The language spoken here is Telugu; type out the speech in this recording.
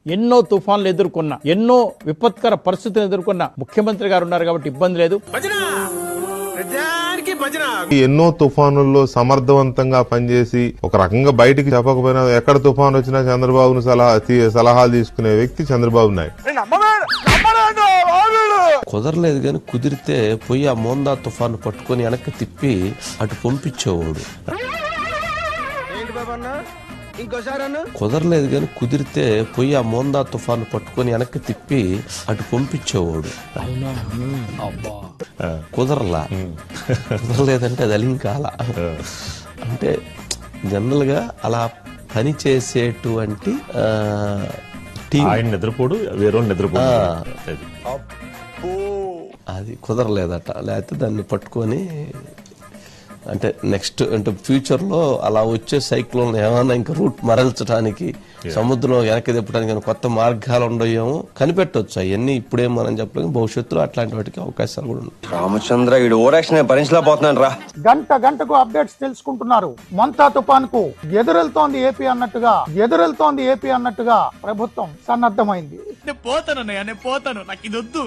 ఎన్నో తుఫాన్లు ఎదుర్కొన్న, ఎన్నో విపత్కర పరిస్థితులు ఎదుర్కొన్న ముఖ్యమంత్రి గారు ఉన్నారు కాబట్టి ఇబ్బంది లేదు. ఎన్నో తుఫానుల్లో సమర్థవంతంగా పనిచేసి ఒక రకంగా బయటికి చెప్పకపోయినా ఎక్కడ తుఫాను వచ్చినా చంద్రబాబును సలహాలు తీసుకునే వ్యక్తి చంద్రబాబు నాయుడు. కుదరలేదు కానీ కుదిరితే పోయి ఆ మోందా తుఫాను పట్టుకొని వెనక్కి తిప్పి అటు పంపించేవాడు. కుదరలేదు కానీ కుదిరితే పోయి ఆ మోందా తుఫాను పట్టుకొని వెనక్కి తిప్పి అటు పంపించేవాడు. కుదరలేదంటే అది అలింకాల. అంటే జనరల్ గా అలా పని చేసేటువంటి ఆయన నిద్రపోడు, వేరే నిద్రపోడు, అది కుదరలేదట. లేకపోతే దాన్ని పట్టుకొని అంటే నెక్స్ట్ అంటే ఫ్యూచర్ లో అలా వచ్చే సైక్లోన్ ఏమైనా ఇంకా రూట్ మరల్చడానికి సముద్రంలో వెనక్కి తిప్పడానికి కొత్త మార్గాలు ఉండయేమో కనిపెట్టవచ్చు. అవన్నీ ఇప్పుడేం మనం చెప్పలేము, భవిష్యత్తులో అట్లాంటి వాటికి అవకాశాలు కూడా ఉన్నాయి. రామచంద్ర ఈ ఓవరాక్షన్ భరించలేకపోతున్నాను రా. గంటకు అప్డేట్స్ తెలుసుకుంటున్నారు. మొంతా తుఫాన్ కు ఎదురెళ్తోంది ఏపీ అన్నట్టుగా ప్రభుత్వం సన్నద్ధమైంది. నేను పోతాను, నాకు ఇది వద్దు.